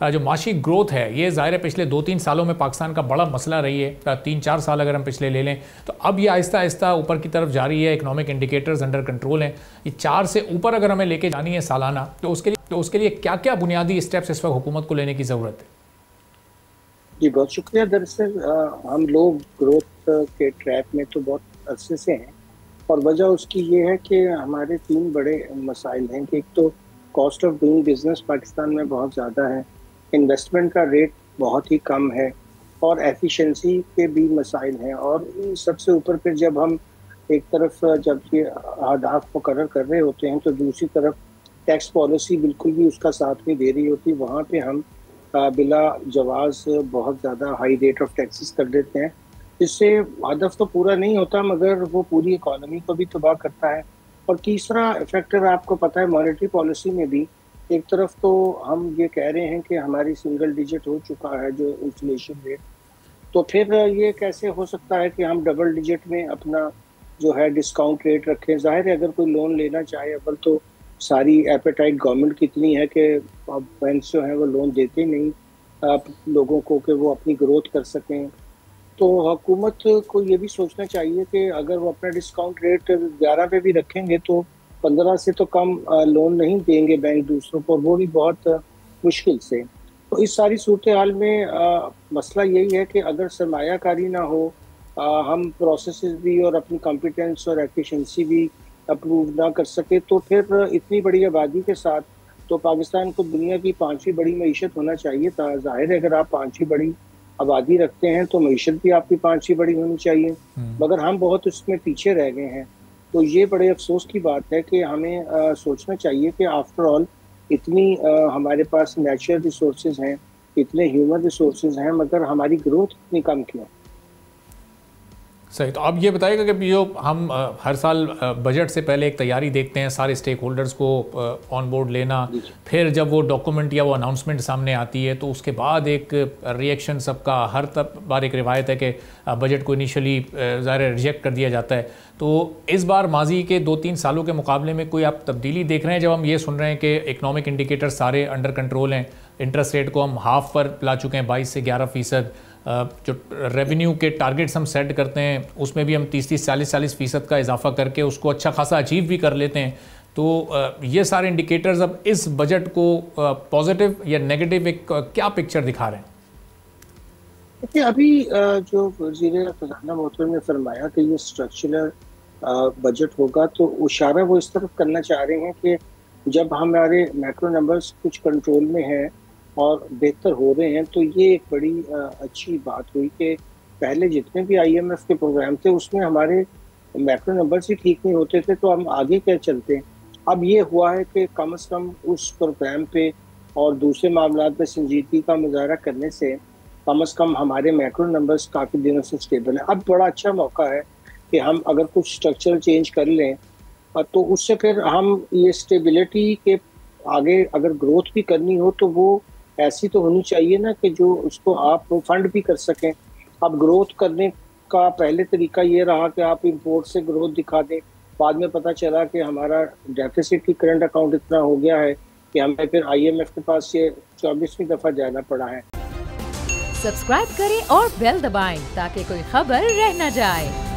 जो माशी ग्रोथ है ये ज़ाहिर है पिछले 2-3 सालों में पाकिस्तान का बड़ा मसला रही है। 3-4 साल अगर हम पिछले ले लें तो अब ये आहिस्ता आहिस्ता ऊपर की तरफ जा रही है, इकोनॉमिक इंडिकेटर्स अंडर कंट्रोल हैं। ये 4 से ऊपर अगर हमें लेके जानी है सालाना, तो उसके लिए क्या क्या बुनियादी स्टेप्स इस वक्त हुकूमत को लेने की ज़रूरत है? जी बहुत शुक्रिया। दरअसल हम लोग ग्रोथ के ट्रैक में तो बहुत अरसे से हैं और वजह उसकी ये है कि हमारे 3 बड़े मसाइल हैं कि एक तो cost of doing business Pakistan में बहुत ज़्यादा है, इन्वेस्टमेंट का रेट बहुत ही कम है और एफिशिएंसी के भी मसाइल हैं। और सबसे ऊपर फिर जब हम एक तरफ जब ये अहदाफ मुकर्रर कर रहे होते हैं तो दूसरी तरफ टैक्स पॉलिसी बिल्कुल भी उसका साथ नहीं दे रही होती। वहाँ पे हम बिला जवाज बहुत ज़्यादा हाई रेट ऑफ टैक्सेस कर देते हैं, जिससे हदफ तो पूरा नहीं होता मगर वो पूरी इकोनॉमी को भी तबाह करता है। और तीसरा फैक्टर आपको पता है मॉनेटरी पॉलिसी में भी एक तरफ तो हम ये कह रहे हैं कि हमारी सिंगल डिजिट हो चुका है जो इन्फ्लेशन रेट, तो फिर ये कैसे हो सकता है कि हम डबल डिजिट में अपना जो है डिस्काउंट रेट रखें। जाहिर है अगर कोई लोन लेना चाहे अव्वल तो सारी एपेटाइट गवर्नमेंट की इतनी है कि बैंक जो है वो लोन देते नहीं आप लोगों को कि वो अपनी ग्रोथ कर सकें। तो हुकूमत को ये भी सोचना चाहिए कि अगर वो अपना डिस्काउंट रेट 11 पे भी रखेंगे तो 15 से तो कम लोन नहीं देंगे बैंक दूसरों को, वो भी बहुत मुश्किल से। तो इस सारी सूरत हाल में मसला यही है कि अगर सरमायाकारी ना हो, हम प्रोसेसेस भी और अपनी कॉम्पिटेंस और एफिशिएंसी भी अप्रूव ना कर सके, तो फिर इतनी बड़ी आबादी के साथ तो पाकिस्तान को दुनिया की 5वीं बड़ी मईशत होना चाहिए था। जाहिर है अगर आप 5वीं बड़ी आबादी रखते हैं तो मईशत भी आपकी 5वीं बड़ी होनी चाहिए, मगर हम बहुत उसमें पीछे रह गए हैं। तो ये बड़े अफसोस की बात है कि हमें सोचना चाहिए कि आफ्टर ऑल इतनी हमारे पास नेचुरल रिसोर्सेज हैं, इतने ह्यूमन रिसोर्सेज हैं, मगर हमारी ग्रोथ इतनी कम क्यों? सही। तो अब ये बताइएगा कि जो हम हर साल बजट से पहले एक तैयारी देखते हैं, सारे स्टेक होल्डर्स को ऑन बोर्ड लेना, फिर जब वो डॉक्यूमेंट या वो अनाउंसमेंट सामने आती है तो उसके बाद एक रिएक्शन सबका हर बार एक रिवायत है कि बजट को इनिशियली ज़ाहिर रिजेक्ट कर दिया जाता है। तो इस बार माजी के 2-3 सालों के मुकाबले में कोई आप तब्दीली देख रहे हैं जब हम ये सुन रहे हैं कि इकनॉमिक इंडिकेटर सारे अंडर कंट्रोल हैं, इंटरेस्ट रेट को हम हाफ पर ला चुके हैं 22 से 11%, जो रेवेन्यू के टारगेट्स हम सेट करते हैं उसमें भी हम 30-30, 40-40% का इजाफा करके उसको अच्छा खासा अचीव भी कर लेते हैं। तो ये सारे इंडिकेटर्स अब इस बजट को पॉजिटिव या नेगेटिव एक क्या पिक्चर दिखा रहे हैं? देखिए अभी जो वज़ीर ख़ज़ाना मोहतरम ने फरमाया कि ये स्ट्रक्चरल बजट होगा, तो इशारा वो इस तरफ करना चाह रहे हैं कि जब हमारे मैक्रो नंबर्स कुछ कंट्रोल में हैं और बेहतर हो रहे हैं तो ये एक बड़ी अच्छी बात हुई कि पहले जितने भी IMF के प्रोग्राम थे उसमें हमारे मैक्रो नंबर्स ही ठीक नहीं होते थे, तो हम आगे क्या चलते हैं। अब ये हुआ है कि कम से कम उस प्रोग्राम पे और दूसरे मामलों पे संजीदगी का मुजाहरा करने से कम हमारे मैक्रो नंबर्स काफ़ी दिनों से स्टेबल है। अब बड़ा अच्छा मौका है कि हम अगर कुछ स्ट्रक्चरल चेंज कर लें तो उससे फिर हम ये स्टेबिलिटी के आगे अगर ग्रोथ भी करनी हो तो वो ऐसी तो होनी चाहिए ना कि जो उसको आप फंड भी कर सकें। अब ग्रोथ करने का पहले तरीका ये रहा कि आप इंपोर्ट से ग्रोथ दिखा दें, बाद में पता चला कि हमारा डेफिसिट की करंट अकाउंट इतना हो गया है कि हमें फिर IMF के पास ये 24वीं दफ़ा जाना पड़ा है। सब्सक्राइब करें और बेल दबाएं ताकि कोई खबर रह न जाए।